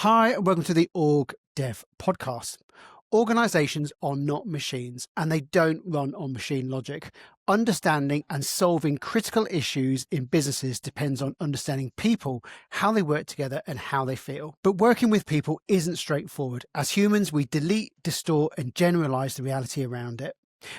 Hi, and welcome to the OrgDev Podcast. Organisations are not machines, and they don't run on machine logic. Understanding and solving critical issues in businesses depends on understanding people, how they work together, and how they feel. But working with people isn't straightforward. As humans, we delete, distort, and generalise the reality around it.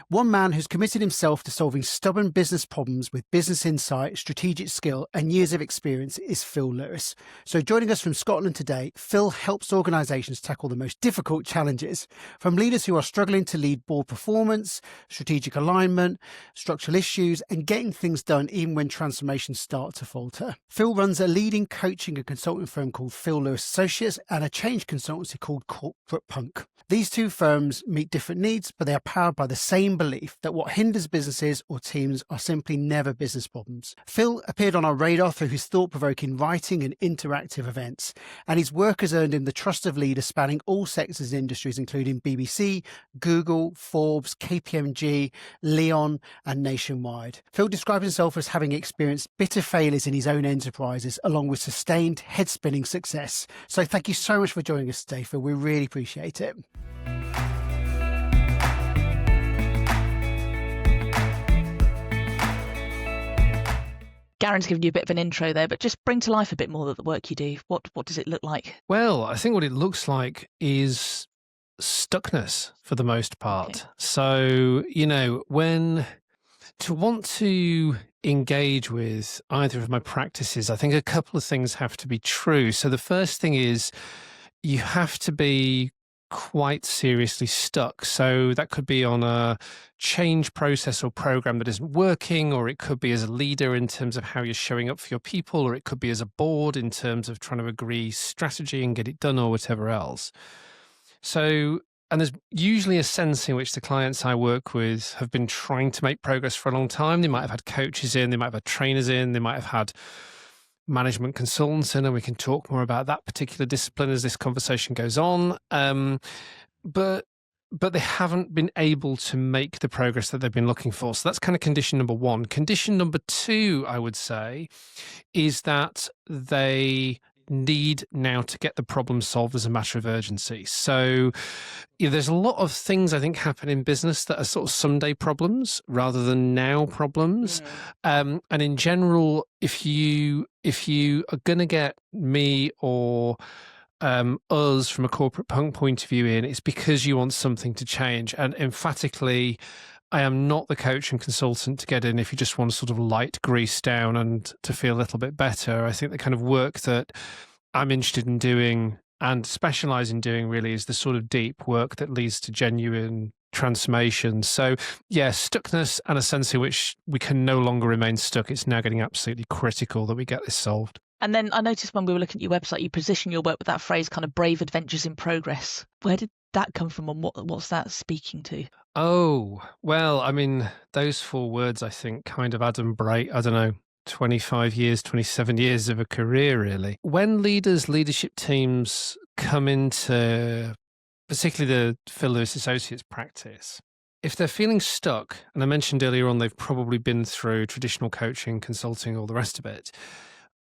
One man who's committed himself to solving stubborn business problems with business insight, strategic skill, and years of experience is Phil Lewis. So joining us from Scotland today, Phil helps organisations tackle the most difficult challenges, from leaders who are struggling to lead board performance, strategic alignment, structural issues, and getting things done even when transformations start to falter. Phil runs a leading coaching and consulting firm called Phil Lewis Associates and a change consultancy called Corporate Punk. These two firms meet different needs, but they are powered by the same belief that what hinders businesses or teams are simply never business problems. Phil appeared on our radar through his thought-provoking writing and interactive events, and his work has earned him the trust of leaders spanning all sectors and industries, including BBC, Google, Forbes, KPMG, Leon, and Nationwide. Phil describes himself as having experienced bitter failures in his own enterprises, along with sustained head-spinning success. So thank you so much for joining us today, Phil. We really appreciate it. Garen's given you a bit of an intro there, but just bring to life a bit more of the work you do. What does it look like? Well, I think what it looks like is stuckness for the most part. Okay. So, when to want to engage with either of my practices, I think a couple of things have to be true. So the first thing is you have to be quite seriously stuck. So that could be on a change process or program that isn't working, or it could be as a leader in terms of how you're showing up for your people, or it could be as a board in terms of trying to agree strategy and get it done or whatever else. So, and there's usually a sense in which the clients I work with have been trying to make progress for a long time. They might have had coaches in, they might have had trainers in, they might have had management consultants in, and we can talk more about that particular discipline as this conversation goes on. But they haven't been able to make the progress that they've been looking for. So that's kind of condition number one. Condition number two, I would say, is that they need now to get the problem solved as a matter of urgency. So there's a lot of things I think happen in business that are sort of someday problems rather than now problems. And in general, if you are going to get me or us from a corporate punk point of view in, it's because you want something to change. And emphatically, I am not the coach and consultant to get in if you just want to sort of light grease down and to feel a little bit better. I think the kind of work that I'm interested in doing and specialise in doing really is the sort of deep work that leads to genuine transformation. So yeah, stuckness and a sense in which we can no longer remain stuck. It's now getting absolutely critical that we get this solved. And then I noticed when we were looking at your website, you position your work with that phrase kind of brave adventures in progress. Where did that come from, and what's that speaking to? Oh, well, I mean, those four words, I think, kind of add and break, I don't know, 25 years, 27 years of a career, really. When leadership teams come into particularly the Phil Lewis Associates practice, if they're feeling stuck, and I mentioned earlier on, they've probably been through traditional coaching, consulting, all the rest of it.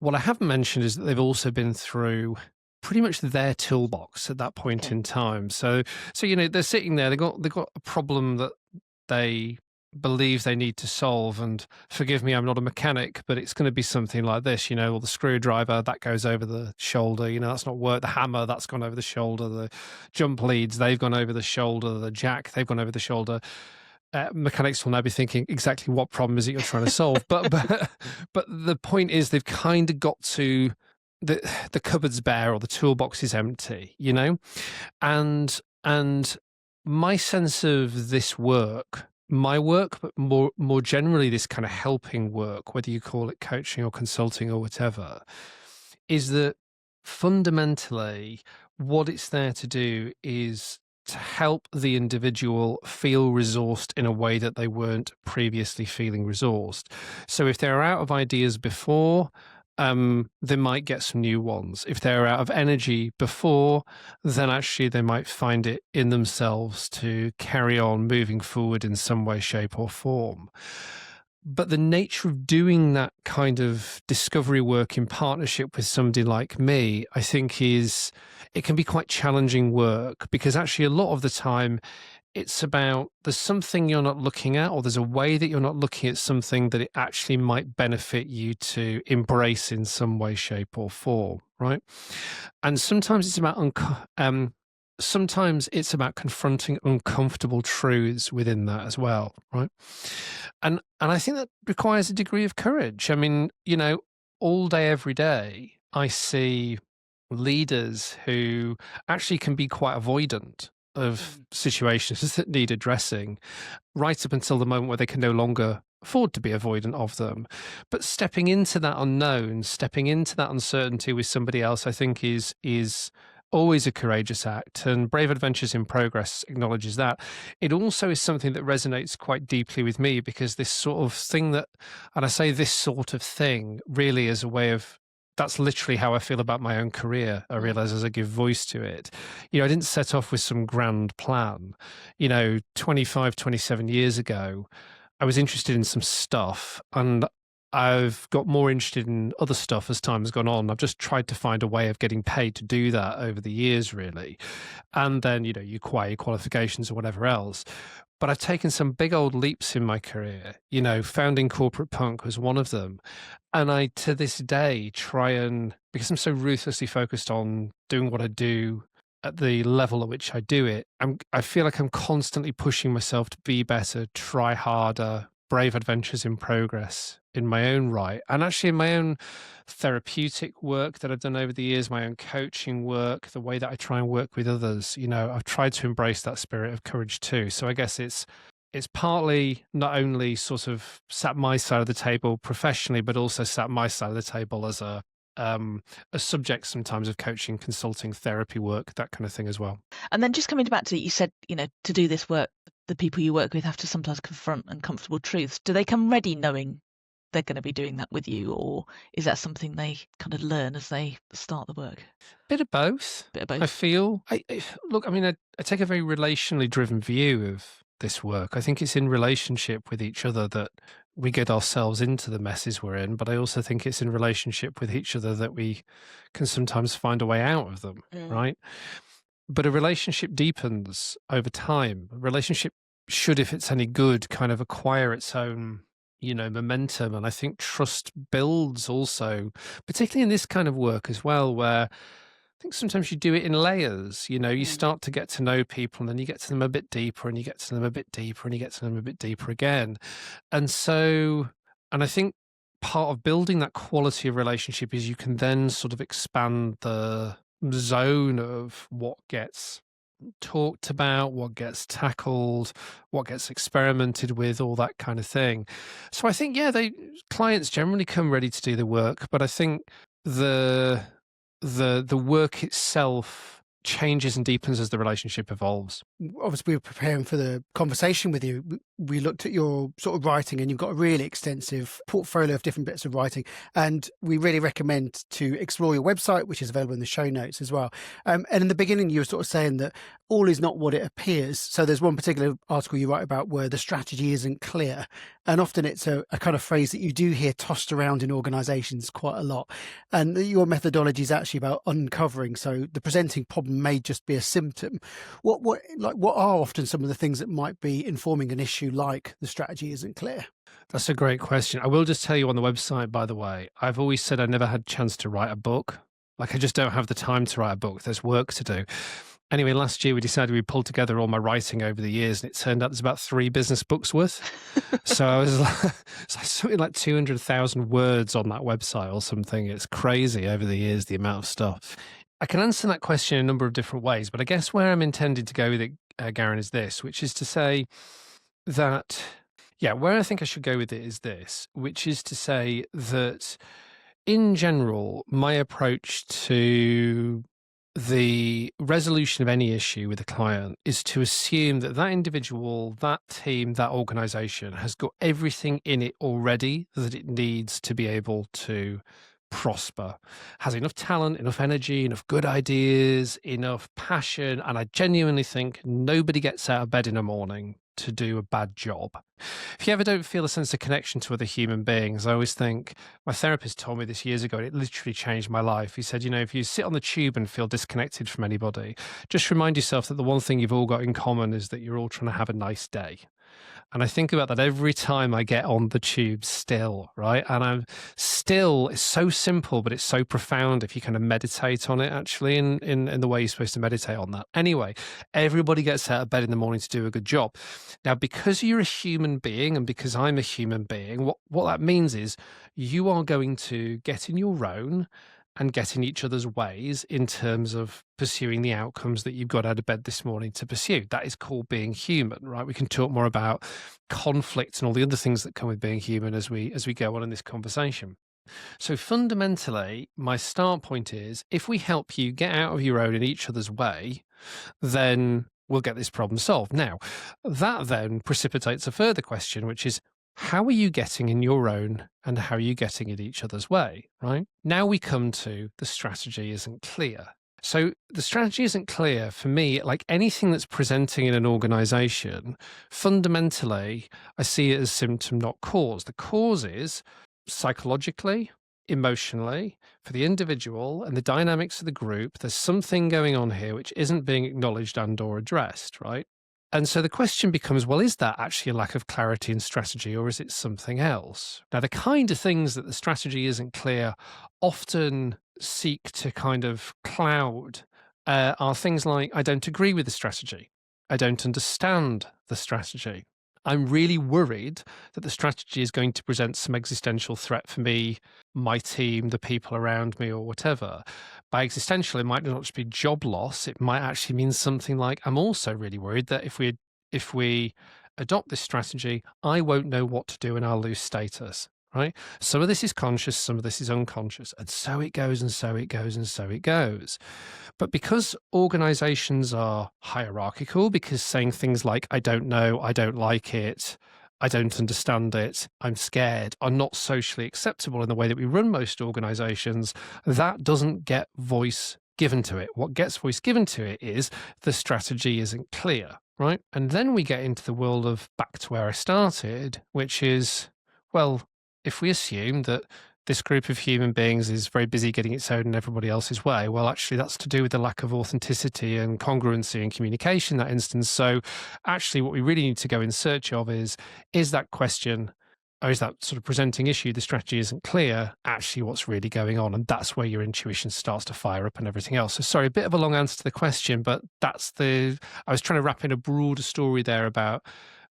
What I haven't mentioned is that they've also been through pretty much their toolbox at that point in time. So they're sitting there, they've got a problem that they believe they need to solve, and forgive me, I'm not a mechanic, but it's going to be something like this, or the screwdriver that goes over the shoulder, that's not work, the hammer that's gone over the shoulder, the jump leads, they've gone over the shoulder, the jack, they've gone over the shoulder. Mechanics will now be thinking exactly what problem is it you're trying to solve, but the point is they've kind of got to the cupboard's bare or the toolbox is empty, and my sense of this work, my work, but more generally this kind of helping work, whether you call it coaching or consulting or whatever, is that fundamentally what it's there to do is to help the individual feel resourced in a way that they weren't previously feeling resourced. So if they're out of ideas before, they might get some new ones. If they're out of energy before, then actually they might find it in themselves to carry on moving forward in some way, shape or form. But the nature of doing that kind of discovery work in partnership with somebody like me, I think it can be quite challenging work, because actually a lot of the time it's about there's something you're not looking at, or there's a way that you're not looking at something that it actually might benefit you to embrace in some way, shape or form, right? And sometimes it's about sometimes it's about confronting uncomfortable truths within that as well, right? And I think that requires a degree of courage. I mean, all day, every day, I see leaders who actually can be quite avoidant of situations that need addressing, right up until the moment where they can no longer afford to be avoidant of them. But stepping into that unknown, stepping into that uncertainty with somebody else, I think is always a courageous act, and Brave Adventures in Progress acknowledges that. It also is something that resonates quite deeply with me, because this sort of thing that, and I say this sort of thing really as a way of, that's literally how I feel about my own career. I realize as I give voice to it, I didn't set off with some grand plan. 25, 27 years ago, I was interested in some stuff, and I've got more interested in other stuff as time has gone on. I've just tried to find a way of getting paid to do that over the years, really. And then, you acquire your qualifications or whatever else. But I've taken some big old leaps in my career. Founding Corporate Punk was one of them. And I, to this day, try and, because I'm so ruthlessly focused on doing what I do at the level at which I do it, I feel like I'm constantly pushing myself to be better, try harder, Brave Adventures in Progress in my own right, and actually in my own therapeutic work that I've done over the years, my own coaching work, the way that I try and work with others. I've tried to embrace that spirit of courage too. So I guess it's partly not only sort of sat my side of the table professionally, but also sat my side of the table as a subject sometimes of coaching, consulting, therapy work, that kind of thing as well. And then just coming back to, you said, to do this work, the people you work with have to sometimes confront uncomfortable truths. Do they come ready knowing they're going to be doing that with you, or is that something they kind of learn as they start the work? Bit of both. I feel. I take a very relationally driven view of this work. I think it's in relationship with each other that we get ourselves into the messes we're in, but I also think it's in relationship with each other that we can sometimes find a way out of them, right? But a relationship deepens over time. A relationship should, if it's any good, kind of acquire its own, momentum. And I think trust builds also, particularly in this kind of work as well, where I think sometimes you do it in layers. You start to get to know people, and then you get to them a bit deeper, and you get to them a bit deeper, and you get to them a bit deeper again. And I think part of building that quality of relationship is you can then sort of expand the zone of what gets talked about, what gets tackled, what gets experimented with, all that kind of thing. So I think, clients generally come ready to do the work, but I think the work itself changes and deepens as the relationship evolves. Obviously, we were preparing for the conversation with you. We looked at your sort of writing, and you've got a really extensive portfolio of different bits of writing. And we really recommend to explore your website, which is available in the show notes as well. And in the beginning, you were sort of saying that all is not what it appears. So there's one particular article you write about where the strategy isn't clear. And often it's a kind of phrase that you do hear tossed around in organizations quite a lot. And your methodology is actually about uncovering. So the presenting problem may just be a symptom. What are often some of the things that might be informing an issue like the strategy isn't clear? That's a great question. I will just tell you on the website, by the way, I've always said I never had a chance to write a book. Like, I just don't have the time to write a book. There's work to do. Anyway, last year we decided we'd pull together all my writing over the years, and it turned out there's about 3 business books worth. So I was it's like something like 200,000 words on that website or something. It's crazy over the years, the amount of stuff. I can answer that question in a number of different ways, but I guess where I'm intending to go with it, Garen, is this, which is to say that, where I think I should go with it is this, which is to say that in general, my approach to the resolution of any issue with a client is to assume that that individual, that team, that organization has got everything in it already that it needs to be able to prosper, has enough talent, enough energy, enough good ideas, enough passion. And I genuinely think nobody gets out of bed in the morning to do a bad job. If you ever don't feel a sense of connection to other human beings, I always think, my therapist told me this years ago, and it literally changed my life. He said, if you sit on the tube and feel disconnected from anybody, just remind yourself that the one thing you've all got in common is that you're all trying to have a nice day. And I think about that every time I get on the tube still, right? And it's so simple, but it's so profound if you kind of meditate on it, actually, in the way you're supposed to meditate on that. Anyway, everybody gets out of bed in the morning to do a good job. Now, because you're a human being and because I'm a human being, what that means is you are going to get in your own and get in each other's ways in terms of pursuing the outcomes that you've got out of bed this morning to pursue. That is called being human, right? We can talk more about conflict and all the other things that come with being human as we go on in this conversation. So fundamentally, my start point is, if we help you get out of your own in each other's way, then we'll get this problem solved. Now, that then precipitates a further question, which is, how are you getting in your own and how are you getting in each other's way, right? Now we come to the strategy isn't clear. So the strategy isn't clear for me, like anything that's presenting in an organization. Fundamentally, I see it as symptom, not cause. The cause is psychologically, emotionally, for the individual and the dynamics of the group, there's something going on here which isn't being acknowledged and or addressed, right? And so the question becomes, well, is that actually a lack of clarity in strategy or is it something else? Now, the kind of things that the strategy isn't clear often seek to kind of cloud are things like, I don't agree with the strategy. I don't understand the strategy. I'm really worried that the strategy is going to present some existential threat for me, my team, the people around me, or whatever. By existential, it might not just be job loss. It might actually mean something like, I'm also really worried that if we adopt this strategy, I won't know what to do and I'll lose status, right? Some of this is conscious, some of this is unconscious. And so it goes, and so it goes, and so it goes. But because organizations are hierarchical, because saying things like, I don't know, I don't like it, I don't understand it, I'm scared, are not socially acceptable in the way that we run most organizations, that doesn't get voice given to it. What gets voice given to it is the strategy isn't clear, right? And then we get into the world of back to where I started, which is, well, if we assume that this group of human beings is very busy getting its own and everybody else's way, well, actually, that's to do with the lack of authenticity and congruency and communication in that instance. So actually, what we really need to go in search of is that question, or is that sort of presenting issue, the strategy isn't clear, actually what's really going on? And that's where your intuition starts to fire up and everything else. So sorry, a bit of a long answer to the question, but I was trying to wrap in a broader story there about,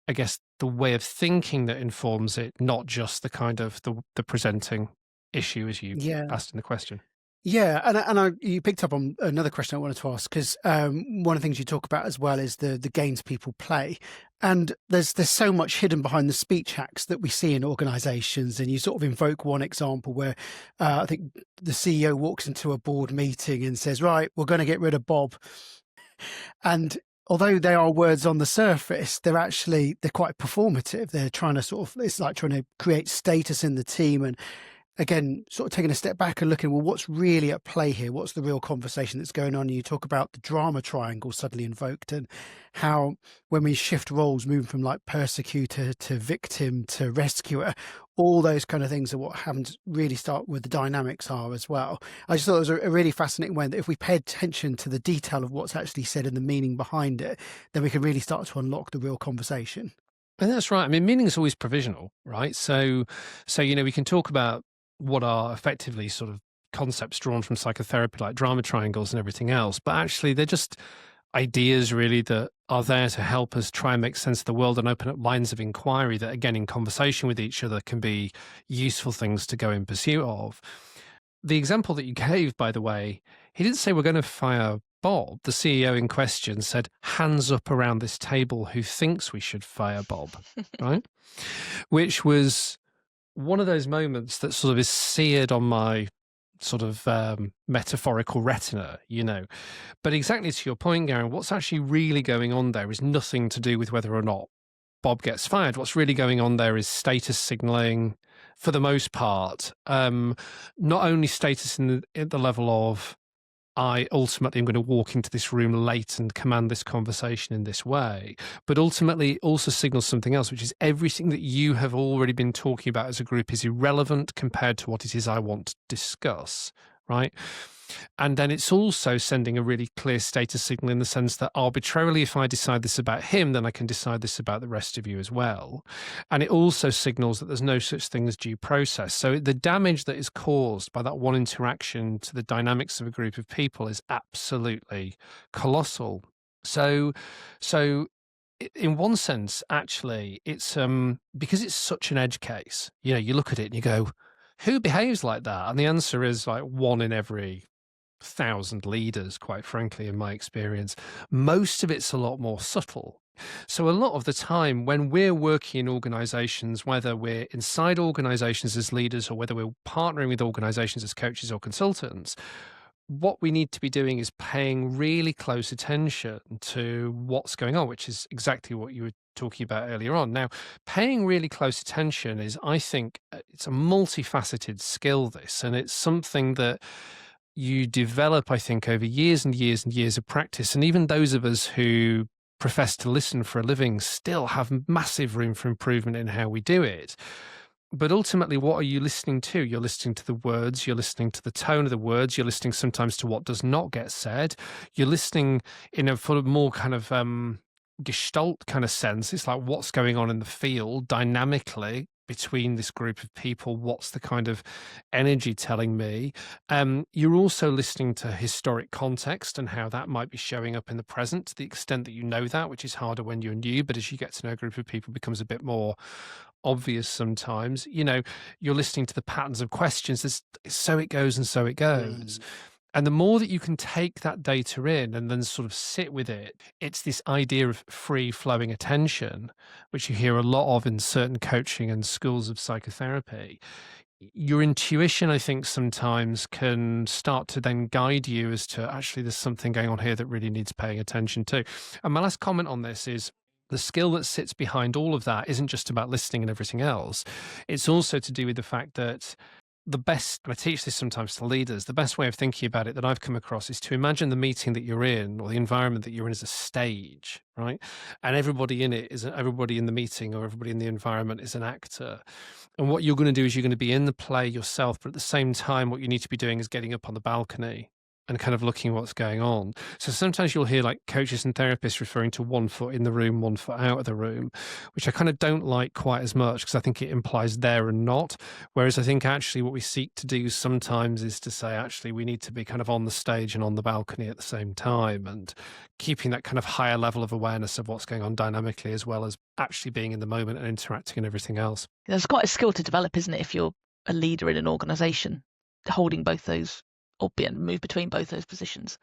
I guess, the way of thinking that informs it, not just the kind of the presenting issue as you asked in the question. Yeah, and you picked up on another question I wanted to ask, because one of the things you talk about as well is the games people play, and there's so much hidden behind the speech hacks that we see in organisations. And you sort of invoke one example where I think the CEO walks into a board meeting and says, "Right, we're going to get rid of Bob," and although they are words on the surface, they're quite performative. They're trying to it's like trying to create status in the team. And again, sort of taking a step back and looking, well, what's really at play here? What's the real conversation that's going on? And you talk about the drama triangle suddenly invoked, and how when we shift roles, moving from like persecutor to victim to rescuer, all those kind of things are what happens really start with the dynamics are as well. I just thought it was a really fascinating way that if we pay attention to the detail of what's actually said and the meaning behind it, then we can really start to unlock the real conversation. And that's right. I mean, meaning is always provisional, right? So we can talk about what are effectively sort of concepts drawn from psychotherapy, like drama triangles and everything else. But actually, they're just ideas really that are there to help us try and make sense of the world and open up lines of inquiry that, again, in conversation with each other can be useful things to go in pursuit of. The example that you gave, by the way, he didn't say we're going to fire Bob. The CEO in question said, hands up around this table who thinks we should fire Bob, right? Which was one of those moments that sort of is seared on my sort of metaphorical retina, But exactly to your point, Garen, what's actually really going on there is nothing to do with whether or not Bob gets fired. What's really going on there is status signaling for the most part. Not only status at the level of, I ultimately am going to walk into this room late and command this conversation in this way. But ultimately, it also signals something else, which is everything that you have already been talking about as a group is irrelevant compared to what it is I want to discuss, right? And then it's also sending a really clear status signal in the sense that arbitrarily, if I decide this about him, then I can decide this about the rest of you as well. And it also signals that there's no such thing as due process. So the damage that is caused by that one interaction to the dynamics of a group of people is absolutely colossal. So in one sense, actually, it's because it's such an edge case, you look at it and you go, who behaves like that? And the answer is like 1 in every 1,000 leaders, quite frankly, in my experience. Most of it's a lot more subtle. So a lot of the time when we're working in organizations, whether we're inside organizations as leaders or whether we're partnering with organizations as coaches or consultants, what we need to be doing is paying really close attention to what's going on, which is exactly what you were talking about earlier on. Now, paying really close attention is, I think, it's a multifaceted skill, this, and it's something that you develop, I think, over years and years and years of practice. And even those of us who profess to listen for a living still have massive room for improvement in how we do it. But ultimately, what are you listening to? You're listening to the words, you're listening to the tone of the words, you're listening sometimes to what does not get said. You're listening in a sort of more kind of gestalt kind of sense. It's like what's going on in the field dynamically between this group of people. What's the kind of energy telling me? You're also listening to historic context and how that might be showing up in the present, to the extent that you know that, which is harder when you're new. But as you get to know a group of people, it becomes a bit more obvious sometimes. You're listening to the patterns of questions. So it goes and so it goes. And the more that you can take that data in and then sort of sit with it, it's this idea of free flowing attention, which you hear a lot of in certain coaching and schools of psychotherapy. Your intuition, I think, sometimes can start to then guide you as to actually there's something going on here that really needs paying attention to. And my last comment on this is, the skill that sits behind all of that isn't just about listening and everything else. It's also to do with the fact that the best, and I teach this sometimes to leaders, the best way of thinking about it that I've come across is to imagine the meeting that you're in or the environment that you're in as a stage, right? And everybody in it everybody in the meeting or everybody in the environment is an actor. And what you're going to do is you're going to be in the play yourself, but at the same time, what you need to be doing is getting up on the balcony and kind of looking what's going on. So sometimes you'll hear like coaches and therapists referring to 1 foot in the room, 1 foot out of the room, which I kind of don't like quite as much because I think it implies there and not. Whereas I think actually what we seek to do sometimes is to say, actually, we need to be kind of on the stage and on the balcony at the same time, and keeping that kind of higher level of awareness of what's going on dynamically, as well as actually being in the moment and interacting and everything else. There's quite a skill to develop, isn't it, if you're a leader in an organisation, holding both those, or move between both those positions.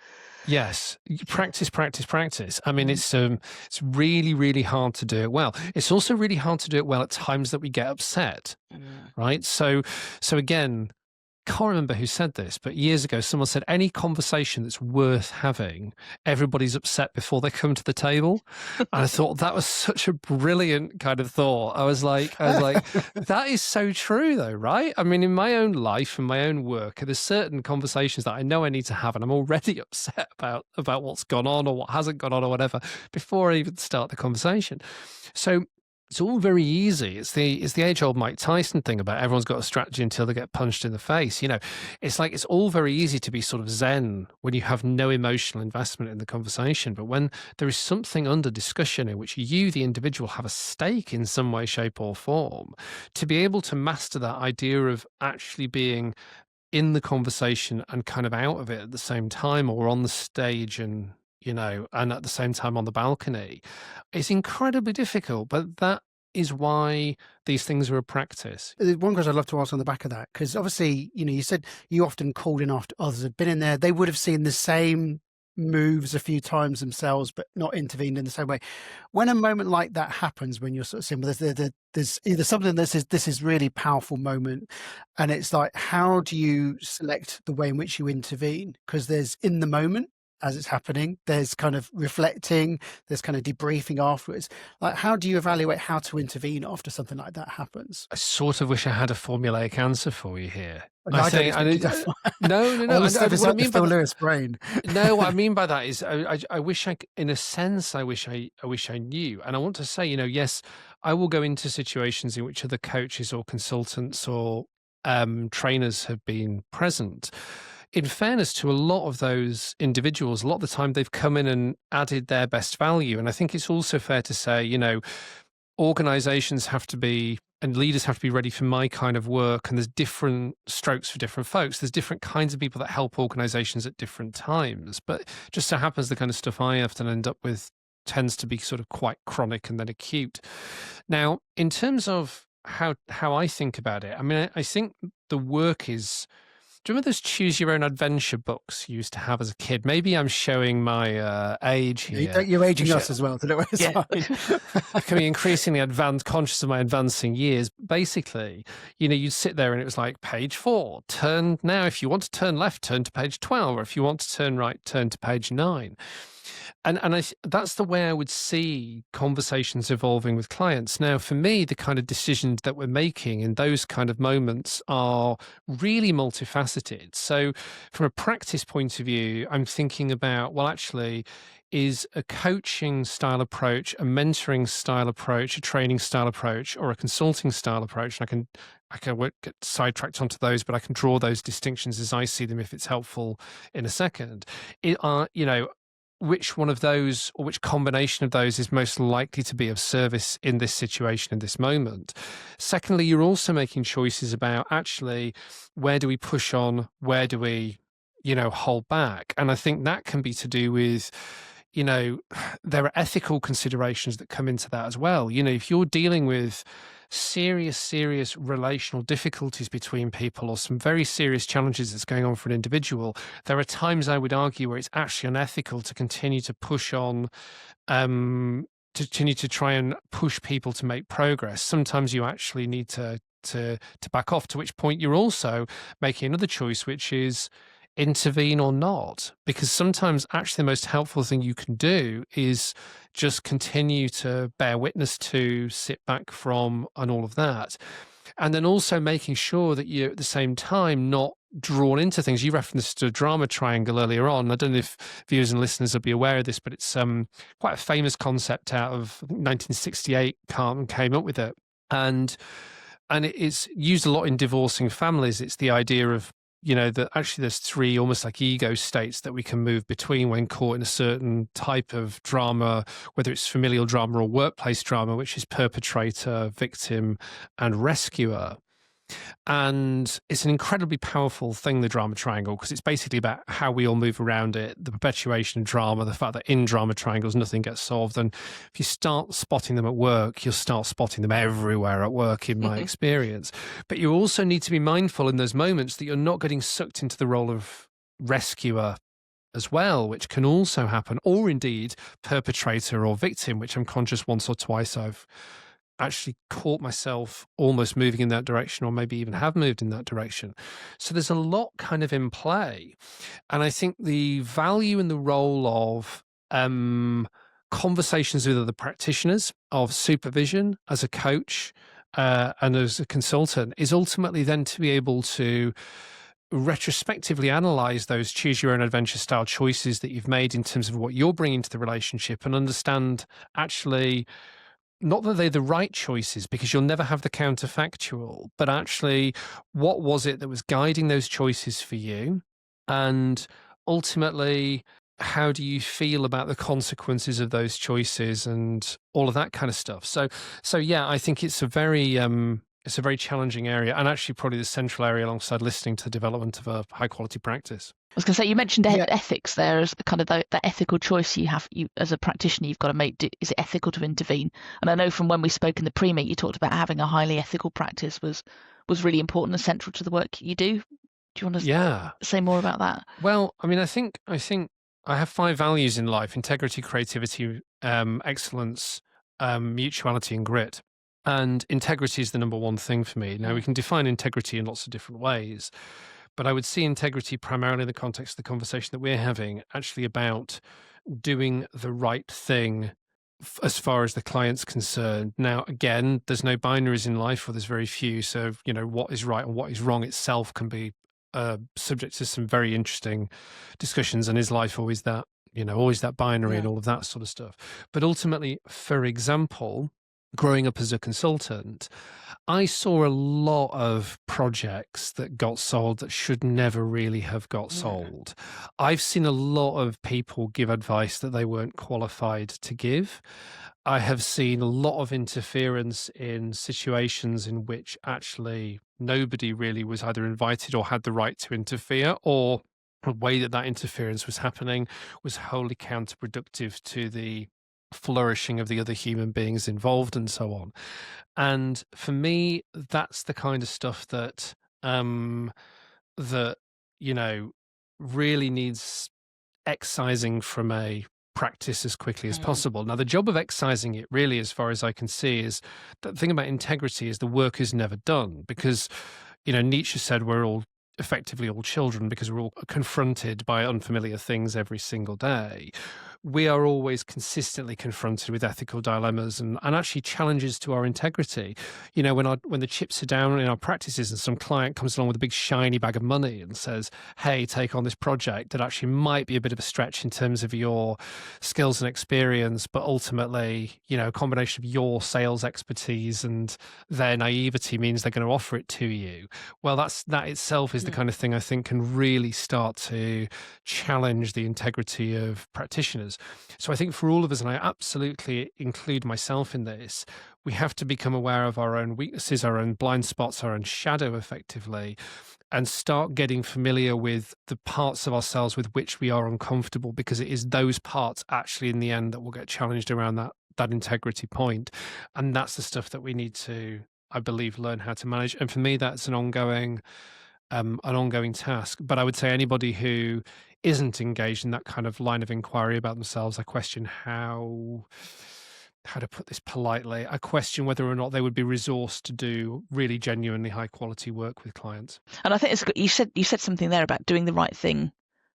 Yes, practice. I mean, it's really, really hard to do it well. It's also really hard to do it well at times that we get upset, right? So again, can't remember who said this, but years ago, someone said any conversation that's worth having, everybody's upset before they come to the table. And I thought that was such a brilliant kind of thought. I was like, that is so true though, right? I mean, in my own life and my own work, there's certain conversations that I know I need to have, and I'm already upset about what's gone on or what hasn't gone on or whatever before I even start the conversation. So it's all very easy. It's the age-old Mike Tyson thing about everyone's got a strategy until they get punched in the face. It's like it's all very easy to be sort of zen when you have no emotional investment in the conversation. But when there is something under discussion in which you, the individual, have a stake in some way, shape, or form, to be able to master that idea of actually being in the conversation and kind of out of it at the same time, or on the stage and at the same time on the balcony, it's incredibly difficult, but that is why these things are a practice. One question I'd love to ask on the back of that, because obviously, you said you often called in after others had been in there. They would have seen the same moves a few times themselves, but not intervened in the same way. When a moment like that happens, when you're sort of saying, well, there's either something this is really powerful moment, and it's like, how do you select the way in which you intervene? Because there's in the moment, as it's happening. There's kind of reflecting, there's kind of debriefing afterwards. Like, how do you evaluate how to intervene after something like that happens? I sort of wish I had a formulaic answer for you here. No, I don't expect you to. No. All the stuff is What I like the mean by Phil that, Lewis brain. no, what I mean by that is I wish in a sense, I wish I knew. And I want to say, yes, I will go into situations in which other coaches or consultants or trainers have been present. In fairness to a lot of those individuals, a lot of the time they've come in and added their best value. And I think it's also fair to say, organizations have to be, and leaders have to be ready for my kind of work. And there's different strokes for different folks. There's different kinds of people that help organizations at different times. But it just so happens the kind of stuff I often end up with tends to be sort of quite chronic and then acute. Now, in terms of how I think about it, I mean, I think the work is, do you remember those choose your own adventure books you used to have as a kid? Maybe I'm showing my age here. You're aging us as well. Becoming increasingly conscious of my advancing years. Basically, you'd sit there and it was like page 4, turn now. If you want to turn left, turn to page 12, or if you want to turn right, turn to page 9. And that's the way I would see conversations evolving with clients. Now, for me, the kind of decisions that we're making in those kind of moments are really multifaceted. So from a practice point of view, I'm thinking about, well, actually, is a coaching style approach, a mentoring style approach, a training style approach, or a consulting style approach? And I won't get sidetracked onto those, but I can draw those distinctions as I see them if it's helpful in a second. Which one of those or which combination of those is most likely to be of service in this situation, in this moment? Secondly, you're also making choices about actually, where do we push on? Where do we, hold back? And I think that can be to do with, there are ethical considerations that come into that as well. If you're dealing with serious relational difficulties between people or some very serious challenges that's going on for an individual, there are times, I would argue, where it's actually unethical to continue to push on, to continue to try and push people to make progress. Sometimes you actually need to back off, to which point you're also making another choice, which is intervene or not, because sometimes actually the most helpful thing you can do is just continue to bear witness to, sit back from, and all of that. And then also making sure that you're at the same time not drawn into things. You referenced a drama triangle earlier on. I don't know if viewers and listeners will be aware of this, but it's quite a famous concept out of 1968. Carmen came up with it. And it's used a lot in divorcing families. It's the idea of, that actually there's 3 almost like ego states that we can move between when caught in a certain type of drama, whether it's familial drama or workplace drama, which is perpetrator, victim, and rescuer. And it's an incredibly powerful thing, the drama triangle, because it's basically about how we all move around it, the perpetuation of drama, the fact that in drama triangles, nothing gets solved. And if you start spotting them at work, you'll start spotting them everywhere at work, in my experience. But you also need to be mindful in those moments that you're not getting sucked into the role of rescuer as well, which can also happen, or indeed perpetrator or victim, which I'm conscious once or twice I've actually caught myself almost moving in that direction, or maybe even have moved in that direction. So there's a lot kind of in play. And I think the value and the role of conversations with other practitioners, of supervision as a coach and as a consultant, is ultimately then to be able to retrospectively analyze those choose your own adventure style choices that you've made in terms of what you're bringing to the relationship, and understand actually, not that they're the right choices, because you'll never have the counterfactual, but actually, what was it that was guiding those choices for you? And ultimately, how do you feel about the consequences of those choices and all of that kind of stuff? So yeah, I think it's a very challenging area, and actually probably the central area alongside listening to the development of a high quality practice. I was going to say, you mentioned ethics there as kind of that ethical choice you as a practitioner, you've got to make. Is it ethical to intervene? And I know from when we spoke in the pre-meet, you talked about having a highly ethical practice was really important and central to the work you do. Do you want to say more about that? Well, I mean, I think I have 5 values in life: integrity, creativity, excellence, mutuality, and grit. And integrity is the number one thing for me. Now, we can define integrity in lots of different ways, But I would see integrity primarily in the context of the conversation that we're having, actually about doing the right thing as far as the client's concerned. Now, again, there's no binaries in life, or there's very few. So, what is right and what is wrong itself can be subject to some very interesting discussions. And is life always that, always that binary and all of that sort of stuff? But ultimately, for example, growing up as a consultant, I saw a lot of projects that got sold that should never really have got sold. I've seen a lot of people give advice that they weren't qualified to give. I have seen a lot of interference in situations in which actually nobody really was either invited or had the right to interfere, or the way that that interference was happening was wholly counterproductive to the flourishing of the other human beings involved and so on. And for me, that's the kind of stuff that that really needs excising from a practice as quickly as possible. Now, the job of excising it, really, as far as I can see, is the thing about integrity is the work is never done, because Nietzsche said we're all effectively all children because we're all confronted by unfamiliar things every single day. We are always consistently confronted with ethical dilemmas and actually challenges to our integrity. When the chips are down in our practices and some client comes along with a big shiny bag of money and says, hey, take on this project that actually might be a bit of a stretch in terms of your skills and experience, but ultimately, a combination of your sales expertise and their naivety means they're going to offer it to you. Well, that itself is the kind of thing I think can really start to challenge the integrity of practitioners. So I think for all of us, and I absolutely include myself in this, we have to become aware of our own weaknesses, our own blind spots, our own shadow effectively, and start getting familiar with the parts of ourselves with which we are uncomfortable, because it is those parts actually in the end that will get challenged around that integrity point. And that's the stuff that we need to, I believe, learn how to manage. And for me, that's an ongoing task. But I would say anybody who isn't engaged in that kind of line of inquiry about themselves, I question how to put this politely, I question whether or not they would be resourced to do really genuinely high quality work with clients. And I think it's good. You said something there about doing the right thing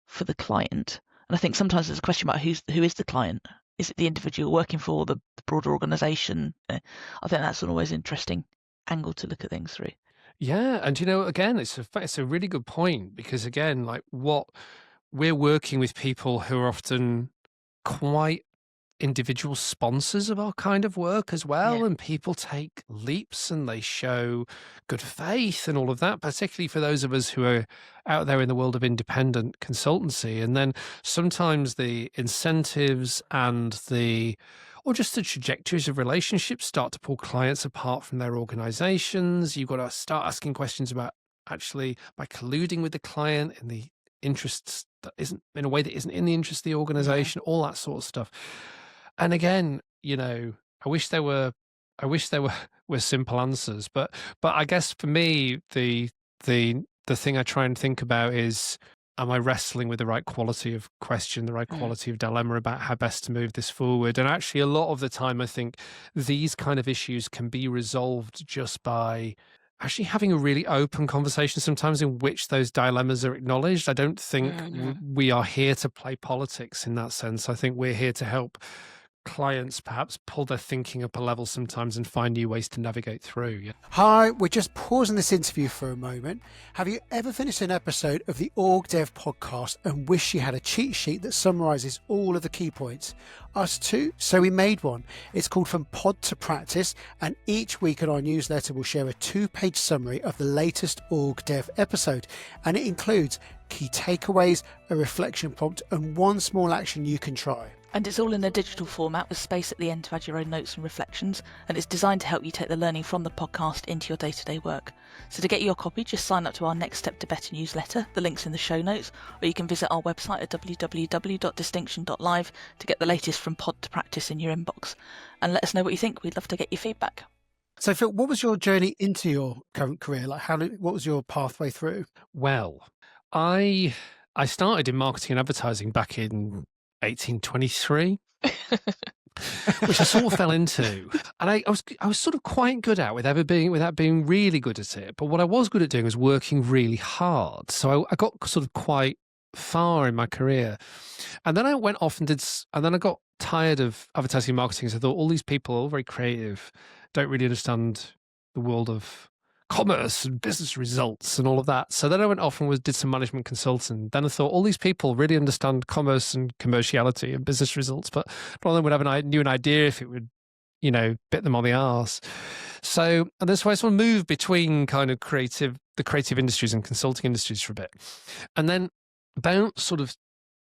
for the client. And I think sometimes there's a question about who is the client. Is it the individual working for the broader organisation? I think that's an always interesting angle to look at things through. Yeah, and again, it's a really good point, because again, like what we're working with people who are often quite individual sponsors of our kind of work as well, and people take leaps and they show good faith and all of that, particularly for those of us who are out there in the world of independent consultancy. And then sometimes the incentives and or just the trajectories of relationships start to pull clients apart from their organizations. You've got to start asking questions about actually by colluding with the client in the interests that isn't, in a way that isn't in the interest of the organization, all that sort of stuff. And again, I wish there were simple answers, but I guess for me, the thing I try and think about is, am I wrestling with the right quality of question, the right quality of dilemma about how best to move this forward? And actually, a lot of the time, I think these kind of issues can be resolved just by actually having a really open conversation sometimes in which those dilemmas are acknowledged. I don't think we are here to play politics in that sense. I think we're here to help clients perhaps pull their thinking up a level sometimes and find new ways to navigate through. Yeah. Hi, we're just pausing this interview for a moment. Have you ever finished an episode of the OrgDev podcast and wish you had a cheat sheet that summarises all of the key points? Us too, so we made one. It's called From Pod to Practice, and each week in our newsletter we'll share a 2-page summary of the latest OrgDev episode, and it includes key takeaways, a reflection prompt, and one small action you can try. And it's all in a digital format with space at the end to add your own notes and reflections, and it's designed to help you take the learning from the podcast into your day-to-day work. So to get your copy, just sign up to our Next Step to Better newsletter. The link's in the show notes, or you can visit our website at www.distinction.live to get the latest From Pod to Practice in your inbox. And let us know what you think. We'd love to get your feedback. So Phil, what was your journey into your current career? Like, what was your pathway through? Well, I started in marketing and advertising back in 1823. which I sort of fell into. And I was sort of quite good at without being really good at it. But what I was good at doing was working really hard. So I got sort of quite far in my career. And then I went off and then I got tired of advertising and marketing. So I thought all these people, all very creative, don't really understand the world of commerce and business results and all of that. So then I went off and did some management consulting. Then I thought all these people really understand commerce and commerciality and business results, but none of them would have an idea if it would, bit them on the arse. So, and that's why I sort of moved between kind of the creative industries and consulting industries for a bit. And then about sort of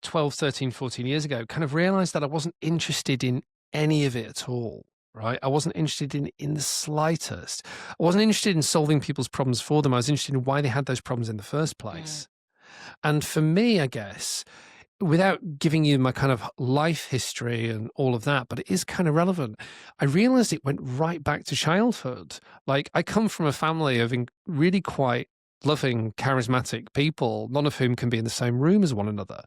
12, 13, 14 years ago, kind of realized that I wasn't interested in any of it at all. Right? I wasn't interested in the slightest. I wasn't interested in solving people's problems for them. I was interested in why they had those problems in the first place. And for me, I guess, without giving you my kind of life history and all of that, but it is kind of relevant, I realized it went right back to childhood. Like, I come from a family of really quite loving, charismatic people, none of whom can be in the same room as one another.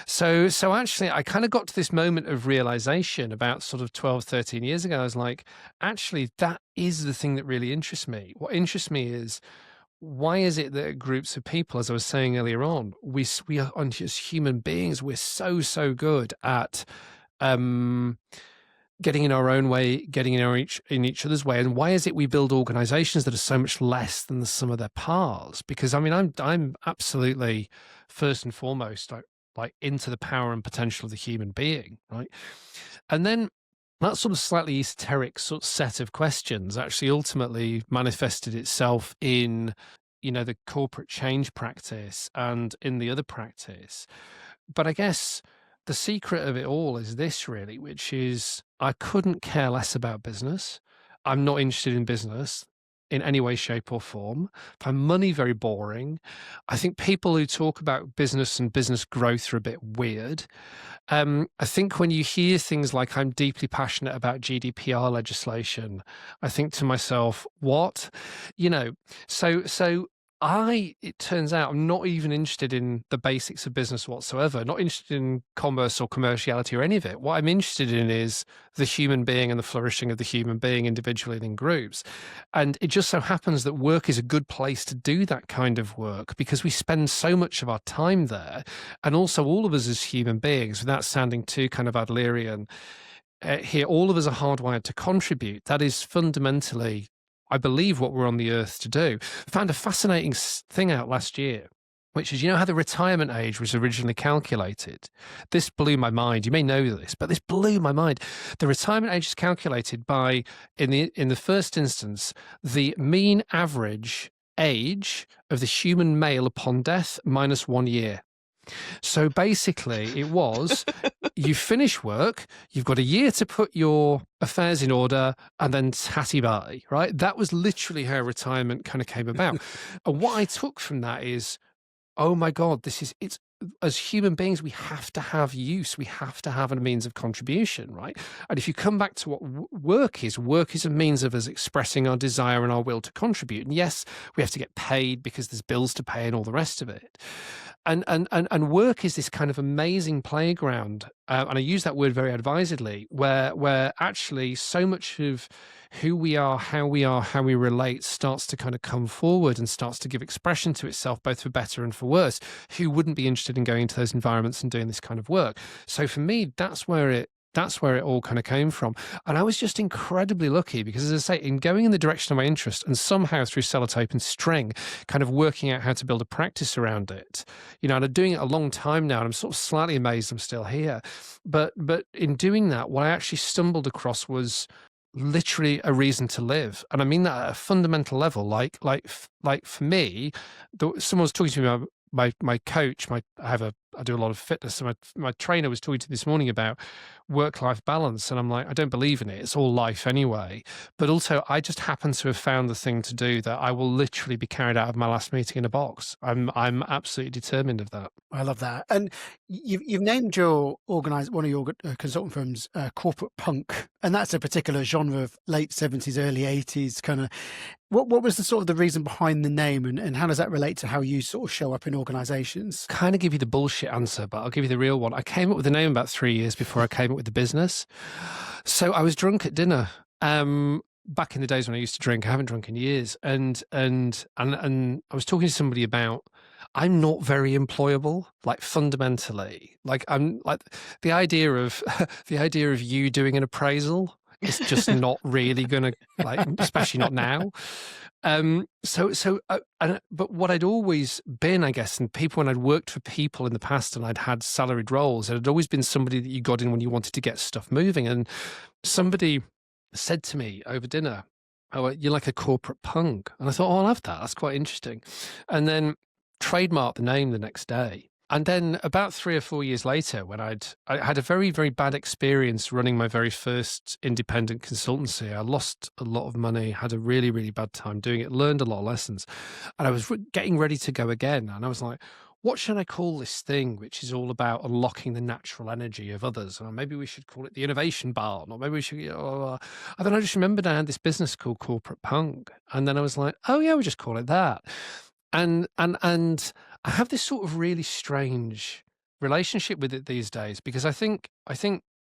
So actually, I kind of got to this moment of realization about sort of 12, 13 years ago. I was like, actually, that is the thing that really interests me. What interests me is, why is it that groups of people, as I was saying earlier on, we are, as human beings, we're so good at getting in our own way, getting in each other's way, and why is it we build organisations that are so much less than the sum of their parts? Because I mean, I'm absolutely first and foremost like into the power and potential of the human being, right? And then that sort of slightly esoteric sort of set of questions actually ultimately manifested itself in, the corporate change practice and in the other practice. But I guess the secret of it all is this, really, which is I couldn't care less about business. I'm not interested in business in any way, shape or form. I find money very boring. I think people who talk about business and business growth are a bit weird. I think when you hear things like I'm deeply passionate about GDPR legislation, I think to myself, what? So it turns out I'm not even interested in the basics of business whatsoever, not interested in commerce or commerciality or any of it. What I'm interested in is the human being and the flourishing of the human being individually and in groups. And it just so happens that work is a good place to do that kind of work because we spend so much of our time there. And also all of us as human beings, without sounding too kind of Adlerian, here, all of us are hardwired to contribute. That is fundamentally, I believe, what we're on the earth to do. I found a fascinating thing out last year, which is, how the retirement age was originally calculated? This blew my mind. You may know this, but this blew my mind. The retirement age is calculated by, in the first instance, the mean average age of the human male upon death minus 1 year. So basically it was, you finish work, you've got a year to put your affairs in order and then tatty bye, right? That was literally how retirement kind of came about. And what I took from that is, oh my God, it's as human beings, we have to have use. We have to have a means of contribution, right? And if you come back to what work is a means of us expressing our desire and our will to contribute. And yes, we have to get paid because there's bills to pay and all the rest of it. And work is this kind of amazing playground, and I use that word very advisedly, where actually so much of who we are, how we relate starts to kind of come forward and starts to give expression to itself, both for better and for worse. Who wouldn't be interested in going into those environments and doing this kind of work? So for me, that's where it all kind of came from. And I was just incredibly lucky because, as I say, in going in the direction of my interest and somehow through sellotape and string, kind of working out how to build a practice around it, and I'm doing it a long time now, and I'm sort of slightly amazed I'm still here. But in doing that, what I actually stumbled across was literally a reason to live. And I mean that at a fundamental level. Like for me, someone was talking to me about my coach, I do a lot of fitness. So my trainer was talking to me this morning about work-life balance. And I'm like, I don't believe in it. It's all life anyway. But also I just happen to have found the thing to do that I will literally be carried out of my last meeting in a box. I'm absolutely determined of that. I love that. And you've named one of your consultant firms, corporate punk. And that's a particular genre of late 70s, early 80s kind of. What was the sort of the reason behind the name, and how does that relate to how you sort of show up in organizations? Kind of give you the bullshit bullshit answer, but I'll give you the real one. I came up with the name about 3 years before I came up with the business. So I was drunk at dinner. Back in the days when I used to drink, I haven't drunk in years. And I was talking to somebody about, I'm not very employable, like fundamentally. Like I'm like the idea of you doing an appraisal is just not really gonna, like, especially not now. But what I'd always been, I guess, and people, when I'd worked for people in the past and I'd had salaried roles, it had always been somebody that you got in when you wanted to get stuff moving. And somebody said to me over dinner, "Oh, you're like a corporate punk." And I thought, "Oh, I'll have that. That's quite interesting." And then trademarked the name the next day. And then about 3 or 4 years later, when I had a very, very bad experience running my very first independent consultancy. I lost a lot of money, had a really, really bad time doing it, learned a lot of lessons. And I was getting ready to go again. And I was like, what should I call this thing, which is all about unlocking the natural energy of others? And maybe we should call it the Innovation Barn, or maybe we should, and then I just remembered I had this business called Corporate Punk. And then I was like, oh yeah, we'll just call it that. And I have this sort of really strange relationship with it these days, because I think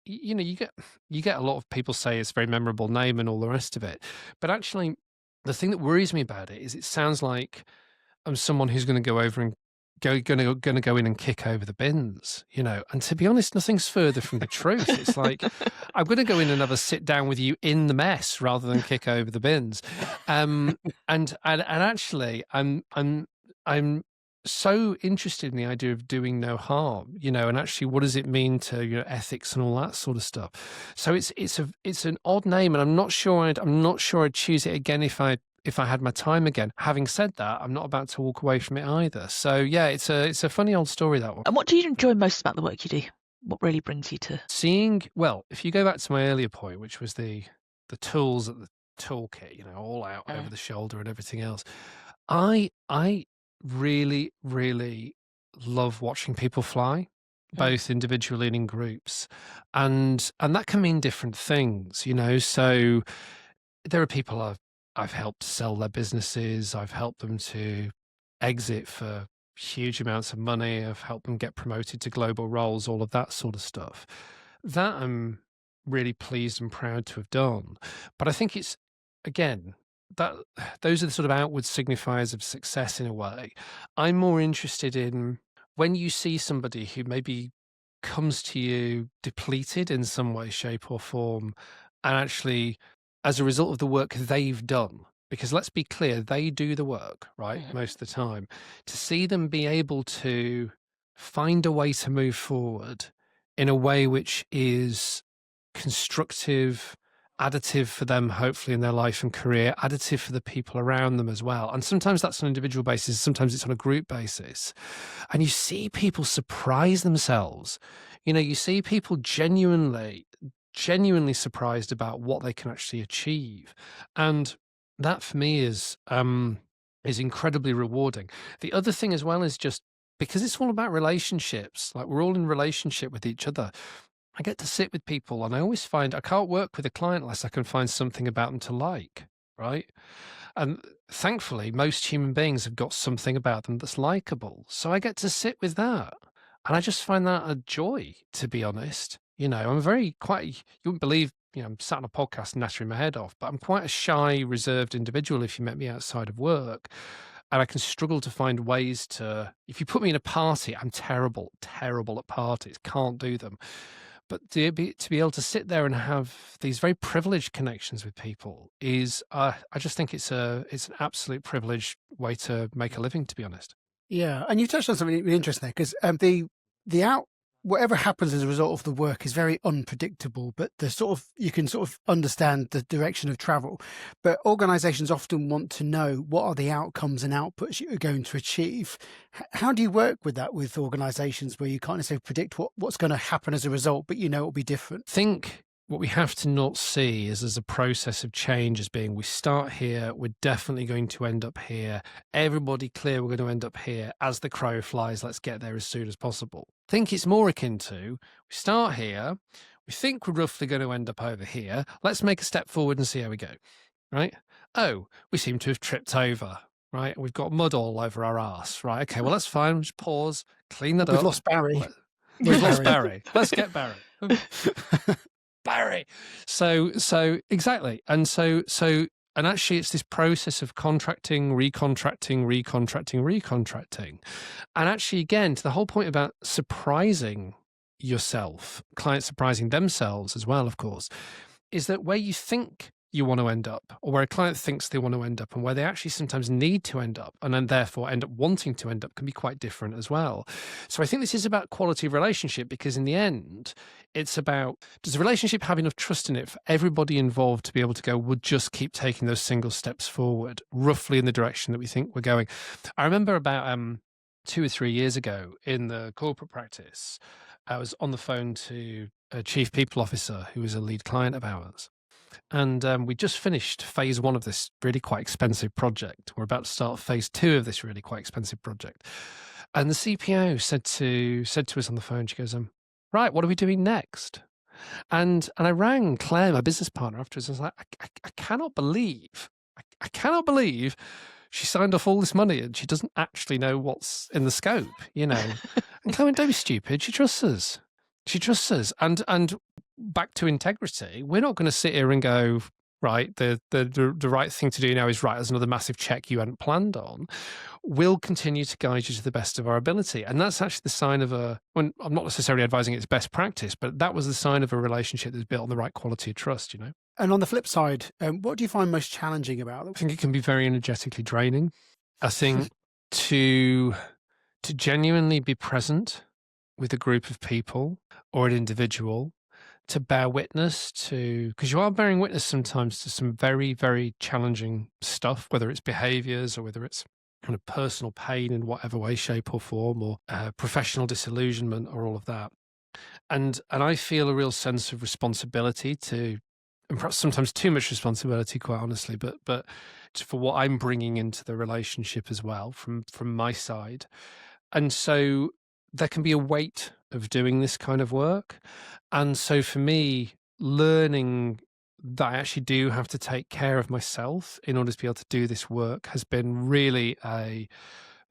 you know, you get a lot of people say it's a very memorable name and all the rest of it, but actually the thing that worries me about it is it sounds like I'm someone who's going to go over and going to go in and kick over the bins, you know. And to be honest, nothing's further from the truth. It's like I'm going to go in and have a sit down with you in the mess rather than kick over the bins. And actually, I'm so interested in the idea of doing no harm, you know, and actually what does it mean to, you know, ethics and all that sort of stuff. So it's an odd name, and I'm not sure I'd choose it again if I had my time again. Having said that, I'm not about to walk away from it either. So yeah, it's a funny old story, that one. And what do you enjoy most about the work you do? What really brings you to seeing? Well, if you go back to my earlier point, which was the tools at the toolkit, you know, all out over the shoulder and everything else, I really, really love watching people fly, both individually and in groups, and that can mean different things, you know. So there are people I've helped sell their businesses. I've helped them to exit for huge amounts of money. I've helped them get promoted to global roles, all of that sort of stuff. That I'm really pleased and proud to have done. But I think it's, again, that those are the sort of outward signifiers of success in a way. I'm more interested in when you see somebody who maybe comes to you depleted in some way, shape or form, and actually as a result of the work they've done, because let's be clear, they do the work, right? Most of the time, to see them be able to find a way to move forward in a way which is constructive, additive for them, hopefully in their life and career, additive for the people around them as well. And sometimes that's on an individual basis, sometimes it's on a group basis. And you see people surprise themselves. You know, you see people genuinely surprised about what they can actually achieve. And that for me is incredibly rewarding. The other thing as well is just because it's all about relationships, like we're all in relationship with each other. I get to sit with people and I always find I can't work with a client unless I can find something about them to like, right? And thankfully, most human beings have got something about them that's likable. So I get to sit with that. And I just find that a joy, to be honest. You know, I'm you wouldn't believe, you know, I'm sat on a podcast nattering my head off, but I'm quite a shy, reserved individual if you met me outside of work. And I can struggle to find ways if you put me in a party, I'm terrible at parties, can't do them. But to be able to sit there and have these very privileged connections with people is, I just think it's an absolute privileged way to make a living, to be honest. Yeah, and you touched on something really interesting there, because whatever happens as a result of the work is very unpredictable, but you can sort of understand the direction of travel. But organizations often want to know what are the outcomes and outputs you're going to achieve. How do you work with that with organizations where you can't necessarily predict what's going to happen as a result, but you know it'll be different? I think what we have to not see is as a process of change as being, we start here, we're definitely going to end up here. Everybody clear, we're going to end up here. As the crow flies, let's get there as soon as possible. I think it's more akin to, we start here, we think we're roughly going to end up over here. Let's make a step forward and see how we go, right? Oh, we seem to have tripped over, right? We've got mud all over our arse, right? Okay, well, that's fine. We'll just pause, clean that We've up. lost Barry. We've lost Barry. Let's get Barry. Barry. So exactly. And and actually it's this process of contracting, recontracting. And actually, again, to the whole point about surprising yourself, clients surprising themselves as well, of course, is that where you think you want to end up, or where a client thinks they want to end up, and where they actually sometimes need to end up, and then therefore end up wanting to end up, can be quite different as well. So I think this is about quality of relationship, because in the end, it's about, does the relationship have enough trust in it for everybody involved to be able to go, we'll just keep taking those single steps forward, roughly in the direction that we think we're going. I remember about 2 or 3 years ago in the corporate practice, I was on the phone to a chief people officer who was a lead client of ours. And we just finished phase 1 of this really quite expensive project. We're about to start phase 2 of this really quite expensive project. And the CPO said to us on the phone, she goes, right, what are we doing next? And I rang Claire, my business partner, afterwards. I was like, I cannot believe she signed off all this money and she doesn't actually know what's in the scope, And Claire went, don't be stupid. She trusts us. And back to integrity, we're not going to sit here and go, right, the right thing to do now is, right, there's another massive check you hadn't planned on. We'll continue to guide you to the best of our ability. And that's actually the sign of I'm not necessarily advising it's best practice, but that was the sign of a relationship that's built on the right quality of trust, And on the flip side, what do you find most challenging about them? I think it can be very energetically draining. I think to genuinely be present with a group of people or an individual, to bear witness to, because you are bearing witness sometimes to some very, very challenging stuff, whether it's behaviors or whether it's kind of personal pain in whatever way, shape or form, or professional disillusionment or all of that. And I feel a real sense of responsibility to, and perhaps sometimes too much responsibility, quite honestly, but for what I'm bringing into the relationship as well from my side. And so there can be a weight of doing this kind of work. And so for me, learning that I actually do have to take care of myself in order to be able to do this work has been really a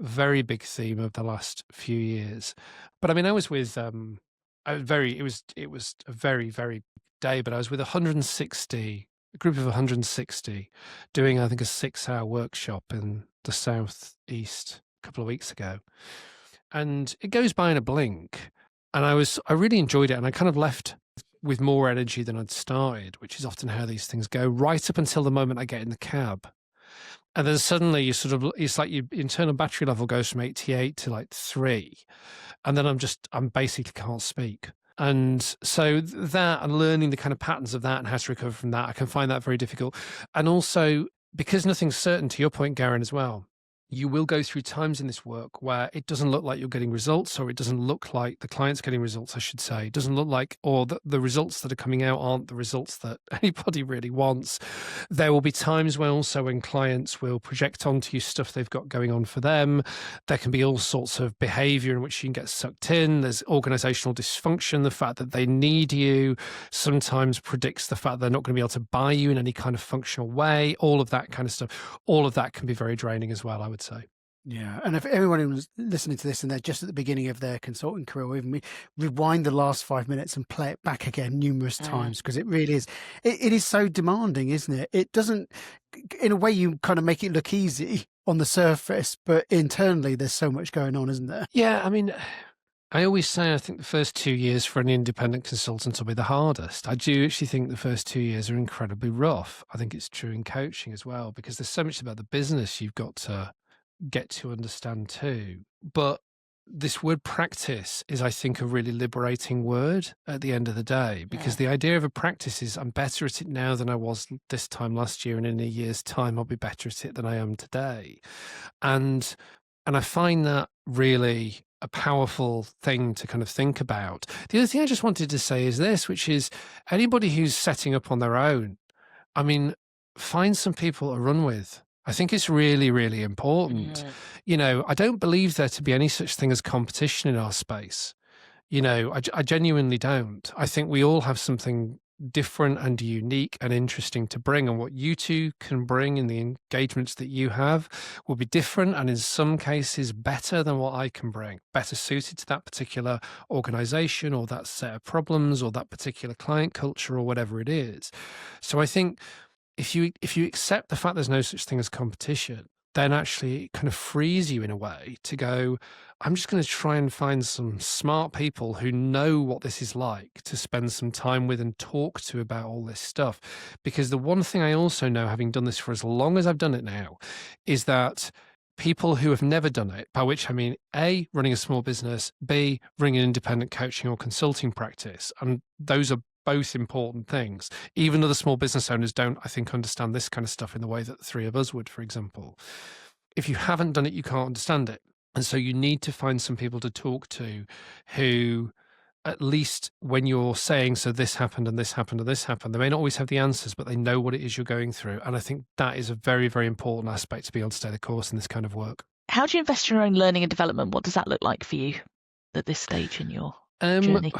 very big theme of the last few years. But I mean, I was with, it was a very, very day, but I was with a group of 160 doing, I think, a 6-hour workshop in the Southeast a couple of weeks ago. And it goes by in a blink. And I really enjoyed it. And I kind of left with more energy than I'd started, which is often how these things go, right up until the moment I get in the cab. And then suddenly it's like your internal battery level goes from 88 to like 3. And then I'm basically can't speak. And so that, and learning the kind of patterns of that and how to recover from that, I can find that very difficult. And also, because nothing's certain, to your point, Garen, as well, you will go through times in this work where it doesn't look like you're getting results, or it doesn't look like the client's getting results, I should say. It doesn't look like, or the results that are coming out aren't the results that anybody really wants. There will be times when clients will project onto you stuff they've got going on for them. There can be all sorts of behavior in which you can get sucked in. There's organizational dysfunction. The fact that they need you sometimes predicts the fact they're not going to be able to buy you in any kind of functional way. All of that kind of stuff. All of that can be very draining as well, I would say. Yeah. And if everyone who's listening to this and they're just at the beginning of their consulting career, or even rewind the last 5 minutes and play it back again numerous times, because it really is, it is so demanding, isn't it? It doesn't, in a way, you kind of make it look easy on the surface, but internally there's so much going on, isn't there? Yeah. I mean, I always say I think the first 2 years for an independent consultant will be the hardest. I do actually think the first 2 years are incredibly rough. I think it's true in coaching as well, because there's so much about the business you've got to get to understand too. But this word practice is, I think, a really liberating word at the end of the day, because the idea of a practice is I'm better at it now than I was this time last year, and in a year's time I'll be better at it than I am today. And I find that really a powerful thing to kind of think about. The other thing I just wanted to say is this, which is anybody who's setting up on their own, I mean, find some people to run with. I think it's really, really important. I don't believe there to be any such thing as competition in our space. I genuinely don't. I think we all have something different and unique and interesting to bring. And what you two can bring in the engagements that you have will be different and in some cases better than what I can bring, better suited to that particular organization or that set of problems or that particular client culture or whatever it is. So I think if you accept the fact there's no such thing as competition, then actually it kind of frees you in a way to go, I'm just going to try and find some smart people who know what this is like to spend some time with and talk to about all this stuff. Because the one thing I also know, having done this for as long as I've done it now, is that people who have never done it, by which I mean A, running a small business, B, running an independent coaching or consulting practice, and those are both important things. Even other small business owners don't, I think, understand this kind of stuff in the way that the three of us would, for example. If you haven't done it, you can't understand it. And so you need to find some people to talk to who, at least when you're saying, so this happened and this happened and this happened, they may not always have the answers, but they know what it is you're going through. And I think that is a very, very important aspect to be able to stay the course in this kind of work. How do you invest in your own learning and development? What does that look like for you at this stage in your journey?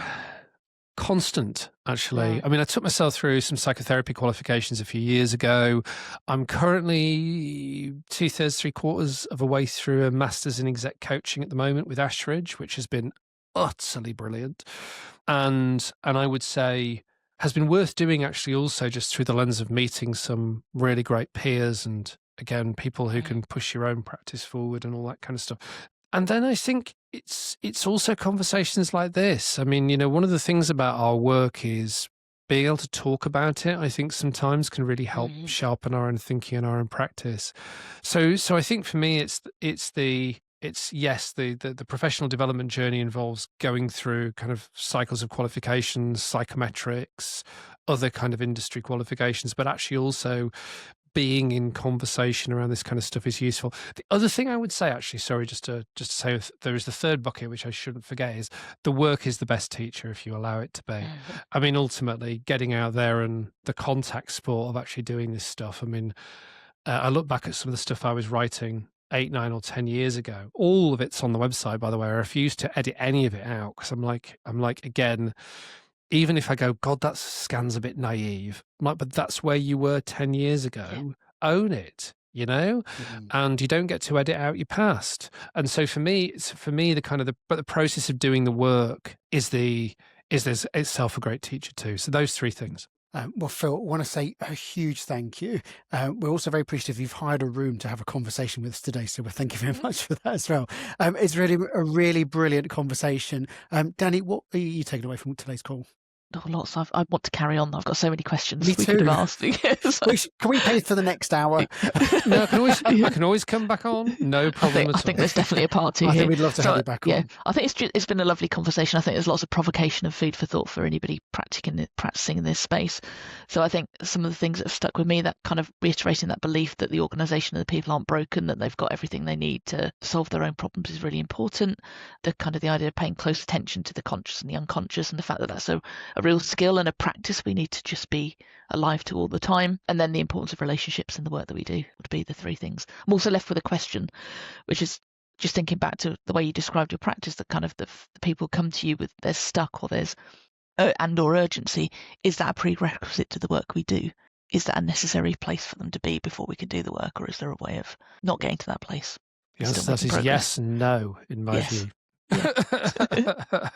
Constant, actually. I mean, I took myself through some psychotherapy qualifications a few years ago. I'm currently 2/3, 3/4 of a way through a master's in exec coaching at the moment with Ashridge, which has been utterly brilliant. And I would say has been worth doing actually also just through the lens of meeting some really great peers and, again, people who can push your own practice forward and all that kind of stuff. And then I think it's also conversations like this. I mean, one of the things about our work is being able to talk about it, I think sometimes can really help sharpen our own thinking and our own practice. So I think for me, it's the professional development journey involves going through kind of cycles of qualifications, psychometrics, other kind of industry qualifications, but actually also being in conversation around this kind of stuff is useful. The other thing I would say, actually, sorry, just to say, there is the third bucket, which I shouldn't forget, is the work is the best teacher if you allow it to be. I mean, ultimately, getting out there and the contact sport of actually doing this stuff. I mean, I look back at some of the stuff I was writing 8, 9 or 10 years ago. All of it's on the website, by the way. I refuse to edit any of it out because I'm like, again, even if I go, God, that scan's a bit naive, I'm like, but that's where you were 10 years ago. Yeah. Own it, and you don't get to edit out your past. And so for me, the kind of the process of doing the work is itself a great teacher too. So those three things. Well, Phil, I want to say a huge thank you. We're also very appreciative you've hired a room to have a conversation with us today. So thank you very much for that as well. It's really a really brilliant conversation. Danny, what are you taking away from today's call? Lots. I want to carry on. I've got so many questions we could have asked. Can we pay for the next hour? No, I can always come back on. No problem at all. I think there's definitely a part two I here. think we'd love to have you back on. Yeah, I think it's been a lovely conversation. I think there's lots of provocation and food for thought for anybody practicing in this space. So I think some of the things that have stuck with me, that kind of reiterating that belief that the organisation and the people aren't broken, that they've got everything they need to solve their own problems is really important. The idea of paying close attention to the conscious and the unconscious, and the fact that that's a real skill and a practice we need to just be alive to all the time. And then the importance of relationships in the work that we do would be the three things. I'm also left with a question, which is just thinking back to the way you described your practice, that kind of the people come to you with they're stuck or there's or urgency. Is that a prerequisite to the work we do? Is that a necessary place for them to be before we can do the work, or is there a way of not getting to that place? The answer to that is yes and no, in my view. Yeah.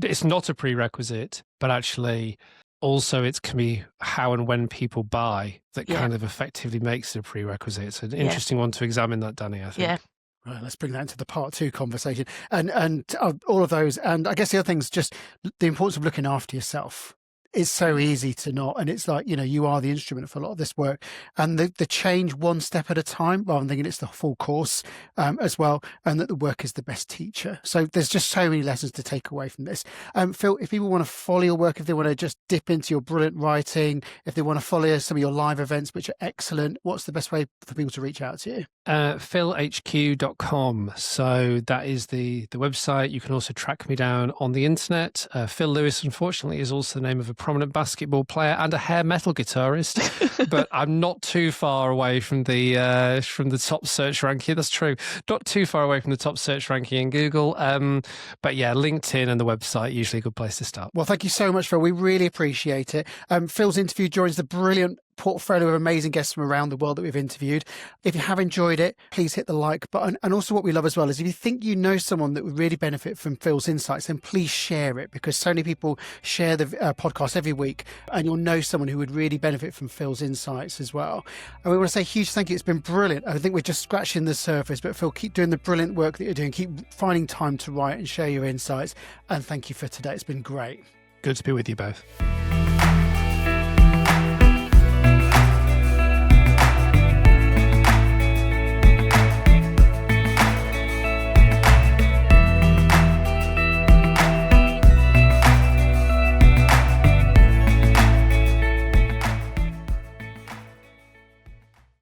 It's not a prerequisite, but actually also it can be how and when people buy that kind of effectively makes it a prerequisite. It's an interesting one to examine, that, Danny, I think. Yeah. Right, let's bring that into the part 2 conversation and all of those. And I guess the other thing is just the importance of looking after yourself. It's so easy to not, and it's like, you are the instrument for a lot of this work, and the change one step at a time rather than thinking it's the full course as well, and that the work is the best teacher. So there's just so many lessons to take away from this. Phil, if people want to follow your work, if they want to just dip into your brilliant writing, if they want to follow some of your live events, which are excellent, what's the best way for people to reach out to you? philhq.com. So that is the website. You can also track me down on the internet. Phil Lewis, unfortunately, is also the name of a prominent basketball player and a hair metal guitarist, but I'm not too far away from the top search ranking. That's true. Not too far away from the top search ranking in Google. But yeah, LinkedIn and the website, usually a good place to start. Well, thank you so much, Phil. We really appreciate it. Phil's interview joins the brilliant portfolio of amazing guests from around the world that we've interviewed. If you have enjoyed it, please hit the like button. And also what we love as well is if you think you know someone that would really benefit from Phil's insights, then please share it, because so many people share the podcast every week, and you'll know someone who would really benefit from Phil's insights as well. And we want to say a huge thank you. It's been brilliant. I think we're just scratching the surface, but Phil, keep doing the brilliant work that you're doing. Keep finding time to write and share your insights. And thank you for today. It's been great. Good to be with you both.